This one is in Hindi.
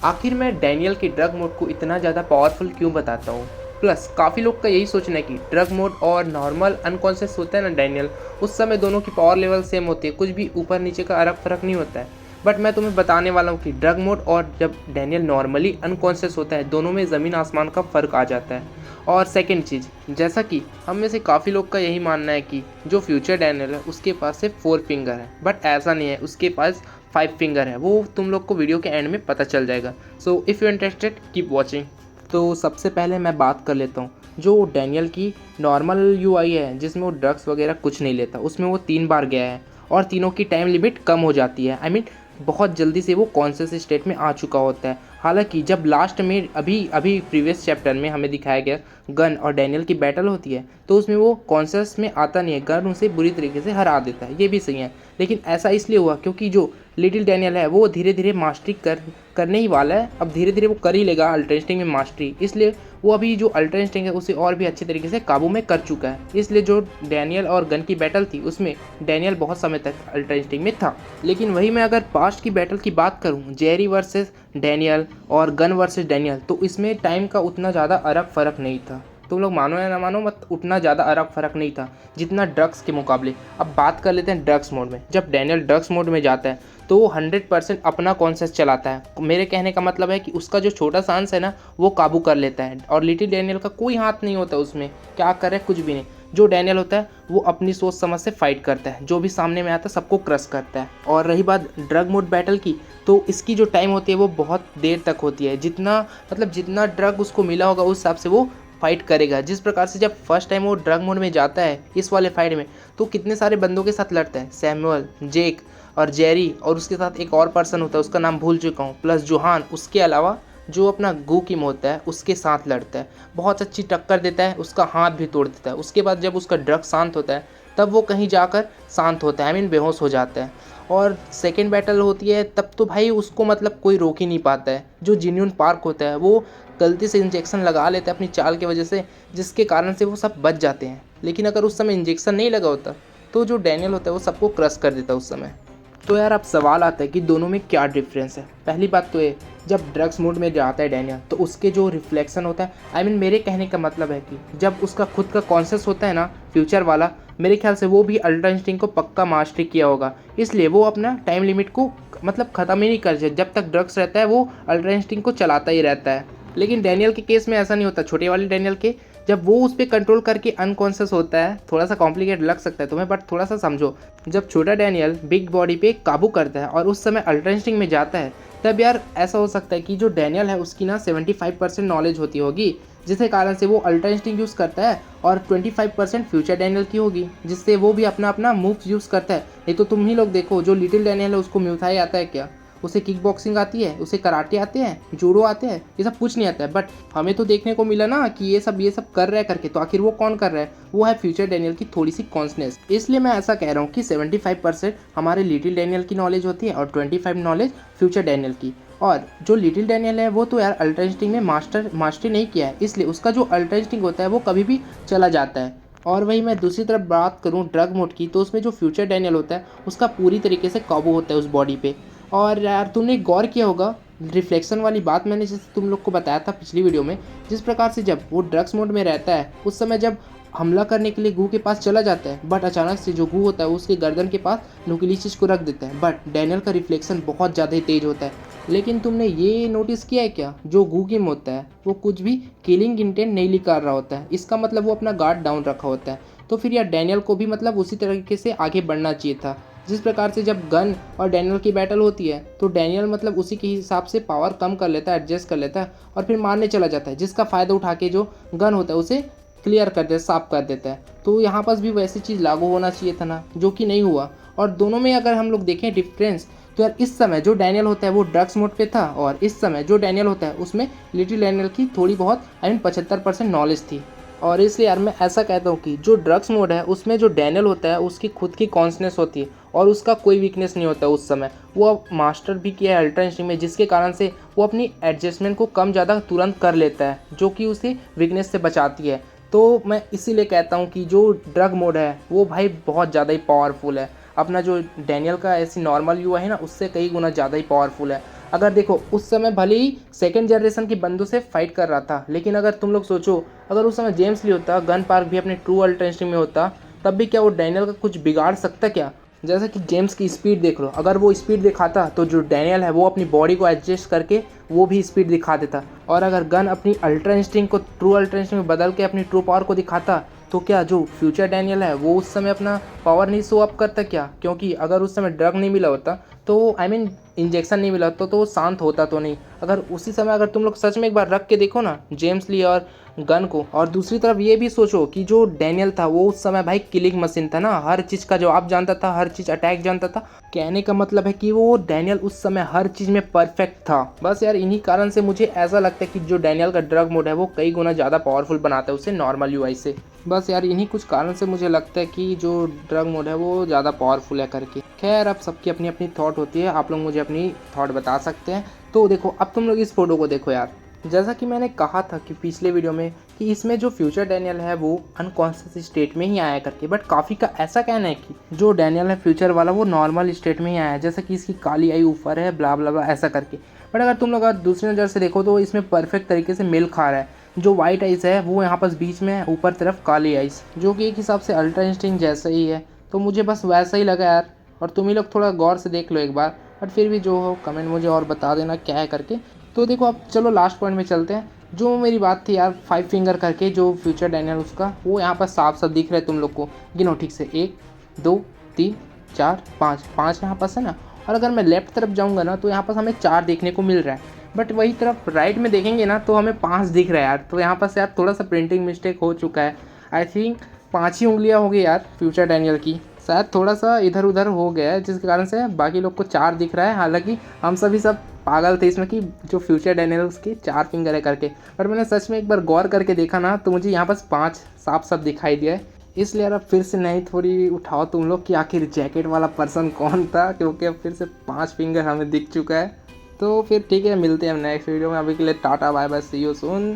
आखिर मैं डैनियल के ड्रग मोड को इतना ज़्यादा पावरफुल क्यों बताता हूँ। प्लस काफ़ी लोग का यही सोचना है कि ड्रग मोड और नॉर्मल अनकॉन्शियस होता है ना डैनियल, उस समय दोनों की पावर लेवल सेम होती है, कुछ भी ऊपर नीचे का अलग फ़र्क नहीं होता है। बट मैं तुम्हें बताने वाला हूँ कि ड्रग मोड और जब डैनियल नॉर्मली अनकॉन्शियस होता है, दोनों में ज़मीन आसमान का फ़र्क आ जाता है। और सेकंड चीज़, जैसा कि हम में से काफ़ी लोग का यही मानना है कि जो फ्यूचर डैनियल है उसके पास सिर्फ 4 फिंगर है, बट ऐसा नहीं है, उसके पास 5 फिंगर है। वो तुम लोग को वीडियो के एंड में पता चल जाएगा। So if you interested keep watching. तो सबसे पहले मैं बात कर लेता हूँ जो डैनियल की नॉर्मल यूआई है, जिसमें वो ड्रग्स वगैरह कुछ नहीं लेता, उसमें वो 3 बार गया है और तीनों की टाइम लिमिट कम हो जाती है। आई मीन बहुत जल्दी से वो कॉन्शियस स्टेट में आ चुका होता है। हालांकि जब लास्ट में अभी अभी प्रीवियस चैप्टर में हमें दिखाया गया गन और डैनियल की बैटल होती है, तो उसमें वो कॉन्शियस में आता नहीं है, गन उसे बुरी तरीके से हरा देता है, ये भी सही है। लेकिन ऐसा इसलिए हुआ क्योंकि जो लिटिल डैनियल है वो धीरे धीरे मास्टरी करने ही वाला है। अब धीरे धीरे वो कर ही लेगा अल्ट्रा इंस्टिंक्ट में मास्टरी, इसलिए वो अभी जो अल्ट्रा इंस्टिंक्ट है उसे और भी अच्छे तरीके से काबू में कर चुका है। इसलिए जो डैनियल और गन की बैटल थी उसमें डैनियल बहुत समय तक अल्ट्रा इंस्टिंक्ट में था। लेकिन वही मैं अगर पास्ट की बैटल की बात करूं, जेरी वर्सेस डैनियल और गन वर्सेस डैनियल, तो इसमें टाइम का उतना ज़्यादा अलग फ़र्क नहीं था। तुम लोग मानो या ना मानो मत, उतना ज़्यादा अलग फ़र्क नहीं था जितना ड्रग्स के मुकाबले। अब बात कर लेते हैं ड्रग्स मोड में। जब डैनियल ड्रग्स मोड में जाता है तो वो 100% अपना कॉन्शियस चलाता है। मेरे कहने का मतलब है कि उसका जो छोटा सा अंश है ना वो काबू कर लेता है, और लिटिल डैनियल का कोई हाथ नहीं होता उसमें, क्या करे कुछ भी नहीं। जो डैनियल होता है वो अपनी सोच समझ से फाइट करता है, जो भी सामने में आता है सबको क्रश करता है। और रही बात ड्रग मोड बैटल की, तो इसकी जो टाइम होती है वो बहुत देर तक होती है। जितना मतलब जितना ड्रग उसको मिला होगा उस हिसाब से वो फाइट करेगा। जिस प्रकार से जब फर्स्ट टाइम वो ड्रग मोड में जाता है इस वाले फाइट में, तो कितने सारे बंदों के साथ लड़ता है, सैमुअल, जेक और जेरी, और उसके साथ एक और पर्सन होता है, उसका नाम भूल चुका हूँ, प्लस जोहान। उसके अलावा जो अपना गू किम होता है उसके साथ लड़ता है, बहुत अच्छी टक्कर देता है, उसका हाथ भी तोड़ देता है। उसके बाद जब उसका ड्रग शांत होता है तब वो कहीं जाकर शांत होता है, आई मीन बेहोश हो जाता है। और सेकेंड बैटल होती है तब तो भाई उसको मतलब कोई रोक ही नहीं पाता है। जो जिन्यून पार्क होता है वो गलती से इंजेक्शन लगा लेता है अपनी चाल की वजह से, जिसके कारण से वो सब बच जाते हैं। लेकिन अगर उस समय इंजेक्शन नहीं लगा होता तो जो डैनियल होता है वो सबको क्रश कर देता है उस समय। तो यार अब सवाल आता है कि दोनों में क्या डिफरेंस है। पहली बात तो ये, जब ड्रग्स मोड में जाता है डैनियल तो उसके जो रिफ्लेक्शन होता है, आई मीन मेरे कहने का मतलब है कि जब उसका खुद का कॉन्शियस होता है ना फ्यूचर वाला, मेरे ख्याल से वो भी अल्ट्रा इंस्टिंक्ट को पक्का मास्टरी किया होगा, इसलिए वो अपना टाइम लिमिट को मतलब ख़त्म ही नहीं कर, जब तक ड्रग्स रहता है वो अल्ट्रा इंस्टिंक्ट को चलाता ही रहता है। लेकिन डैनियल के केस में ऐसा नहीं होता। छोटे वाले डैनियल के जब वो उस पर कंट्रोल करके अनकॉन्शियस होता है, थोड़ा सा कॉम्प्लिकेट लग सकता है तुम्हें, बट थोड़ा सा समझो। जब छोटा डैनियल बिग बॉडी पे काबू करता है और उस समय अल्ट्रा इंस्टिंक्ट में जाता है, तब यार ऐसा हो सकता है कि जो डैनियल है उसकी ना 75% नॉलेज होती होगी, जिसके कारण से वो अल्ट्रा इंस्टिंक्ट यूज़ करता है, और 25% फ्यूचर डैनियल की होगी, जिससे वो भी अपना अपना मूव्स यूज़ करता है। नहीं तो तुम ही लोग देखो, जो लिटिल डैनियल है उसको म्यूथाई आता है क्या? उसे किक बॉक्सिंग आती है, उसे कराटे आते हैं, जूडो आते हैं, ये सब कुछ नहीं आता है। बट हमें तो देखने को मिला ना कि ये सब कर रहा है करके, तो आखिर वो कौन कर रहा है? वो है फ्यूचर डैनियल की थोड़ी सी कॉन्सनेस। इसलिए मैं ऐसा कह रहा हूँ कि 75% हमारे लिटिल डैनियल की नॉलेज होती है और 25 नॉलेज फ्यूचर डैनियल की। और जो लिटिल डैनियल है वो तो यार अल्ट्रा इंस्टिंक्ट में मास्टरी नहीं किया है, इसलिए उसका जो अल्ट्रा इंस्टिंक्ट होता है वो कभी भी चला जाता है। और वही मैं दूसरी तरफ बात करूँ ड्रग मोड की, तो उसमें जो फ्यूचर डैनियल होता है उसका पूरी तरीके से काबू होता है उस बॉडी पे। और यार तुमने गौर किया होगा रिफ्लेक्शन वाली बात मैंने जैसे तुम लोग को बताया था पिछली वीडियो में, जिस प्रकार से जब वो ड्रग्स मोड में रहता है उस समय जब हमला करने के लिए गू के पास चला जाता है, बट अचानक से जो गू होता है उसके गर्दन के पास नुकीली चीज़ को रख देता है। बट डैनियल का रिफ्लेक्शन बहुत ज़्यादा ही तेज होता है। लेकिन तुमने ये नोटिस किया है क्या, जो गू किम होता है वो कुछ भी किलिंग इंटेंट नहीं निकाल रहा होता है, इसका मतलब वो अपना गार्ड डाउन रखा होता है। तो फिर यार डैनियल को भी मतलब उसी तरीके से आगे बढ़ना चाहिए था। जिस प्रकार से जब गन और डैनियल की बैटल होती है तो डैनियल मतलब उसी के हिसाब से पावर कम कर लेता है, एडजस्ट कर लेता है और फिर मारने चला जाता है, जिसका फ़ायदा उठा के जो गन होता है उसे क्लियर कर देता है, साफ कर देता है। तो यहाँ पर भी वैसी चीज़ लागू होना चाहिए था ना, जो कि नहीं हुआ। और दोनों में अगर हम लोग देखें डिफरेंस, तो यार इस समय जो डैनियल होता है वो ड्रग्स मोड पे था, और इस समय जो डैनियल होता है उसमें लिटिल डैनियल की थोड़ी बहुत आई मीन 75% नॉलेज थी। और इसलिए यार मैं ऐसा कहता हूँ कि जो ड्रग्स मोड है उसमें जो डैनियल होता है उसकी खुद की कॉन्शनेस होती है और उसका कोई वीकनेस नहीं होता उस समय। वो मास्टर भी किया है अल्ट्रा इंस्टिंक्ट में, जिसके कारण से वो अपनी एडजस्टमेंट को कम ज़्यादा तुरंत कर लेता है, जो कि उसे वीकनेस से बचाती है। तो मैं इसीलिए कहता हूँ कि जो ड्रग मोड है वो भाई बहुत ज़्यादा ही पावरफुल है। अपना जो डैनियल का ऐसी नॉर्मल यूआ है ना उससे कई गुना ज़्यादा ही पावरफुल है। अगर देखो उस समय भले ही सेकंड जनरेशन की बंदों से फाइट कर रहा था, लेकिन अगर तुम लोग सोचो अगर उस समय जेम्स ली होता, गन पार्क भी अपने ट्रू अल्ट्रा इंस्टिंक्ट में होता, तब भी क्या वो डैनियल का कुछ बिगाड़ सकता क्या? जैसा कि जेम्स की स्पीड देख लो, अगर वो स्पीड दिखाता तो जो डैनियल है वो अपनी बॉडी को एडजस्ट करके वो भी स्पीड दिखा देता। और अगर गन अपनी अल्ट्रा इंस्टिंक्ट को ट्रू अल्ट्रा इंस्टिंक्ट में बदल के अपनी ट्रू पावर को दिखाता, तो क्या जो फ्यूचर डैनियल है वो उस समय अपना पावर नहीं शो अप करता क्या? क्योंकि अगर उस समय ड्रग नहीं मिला होता तो इंजेक्शन नहीं मिला होता तो वो शांत होता तो नहीं। अगर उसी समय अगर तुम लोग सच में एक बार रख के देखो ना जेम्स ली और गन को, और दूसरी तरफ ये भी सोचो कि जो डैनियल था वो उस समय भाई किलिंग मशीन था ना, हर चीज़ का जवाब जानता था, हर चीज़ अटैक जानता था। कहने का मतलब है कि वो डैनियल उस समय हर चीज़ में परफेक्ट था। बस यार इन्हीं कारण से मुझे ऐसा लगता है कि जो डैनियल का ड्रग मोड है वो कई गुना ज़्यादा पावरफुल बनाता है उसे नॉर्मल यूआई से। बस यार इन्हीं कुछ कारण से मुझे लगता है कि जो ड्रग मोड है वो ज़्यादा पावरफुल है करके। खैर अब सबकी अपनी अपनी थॉट होती है, आप लोग मुझे अपनी थॉट बता सकते हैं। तो देखो अब तुम लोग इस फोटो को देखो यार, जैसा कि मैंने कहा था कि पिछले वीडियो में कि इसमें जो फ्यूचर डैनियल है वो अनकॉन्शियस स्टेट में ही आया करके, बट काफ़ी का ऐसा कहना है कि जो डैनियल है फ्यूचर वाला वो नॉर्मल स्टेट में ही आया है, जैसा कि इसकी काली आई ऊपर है ब्ला ब्ला ब्ला ऐसा करके। बट अगर तुम लोग अगर दूसरी नज़र से देखो तो इसमें परफेक्ट तरीके से मेल खा रहा है। जो वाइट आइस है वो यहाँ पर बीच में है, ऊपर तरफ काली आइस, जो कि एक हिसाब से अल्ट्रा इंस्टिंक्ट जैसा ही है। तो मुझे बस वैसा ही लगा यार, और तुम ही लोग थोड़ा गौर से देख लो एक बार। बट फिर भी जो हो कमेंट मुझे और बता देना क्या है करके। तो देखो अब चलो लास्ट पॉइंट में चलते हैं। जो मेरी बात थी यार 5 फिंगर करके जो फ्यूचर डैनियल उसका, वो यहाँ पर साफ साफ दिख रहा है तुम लोग को। गिनो ठीक से, 1 2 3 4 5, 5 यहाँ पास है ना। और अगर मैं लेफ्ट तरफ जाऊँगा ना तो यहाँ पास हमें 4 देखने को मिल रहा है। बट वही तरफ राइट में देखेंगे ना तो हमें 5 दिख रहा है यार। तो यहाँ पास यार थोड़ा सा प्रिंटिंग मिस्टेक हो चुका है। आई थिंक 5 ही उंगलियाँ हो गई यार फ्यूचर डैनियल की, शायद थोड़ा सा इधर उधर हो गया है जिसके कारण से बाकी लोग को 4 दिख रहा है। हालांकि हम सभी सब पागल थे इसमें कि जो फ्यूचर डैनियल उसकी 4 फिंगर है करके। पर मैंने सच में एक बार गौर करके देखा ना तो मुझे यहाँ पास 5 साफ साफ दिखाई दिया है। इसलिए यार अब फिर से नहीं थोड़ी उठाओ तुम लोग कि आखिर जैकेट वाला पर्सन कौन था, क्योंकि अब फिर से 5 फिंगर हमें दिख चुका है। तो फिर ठीक है, मिलते हैं नेक्स्ट वीडियो में। अभी के लिए टाटा bye bye, see you soon.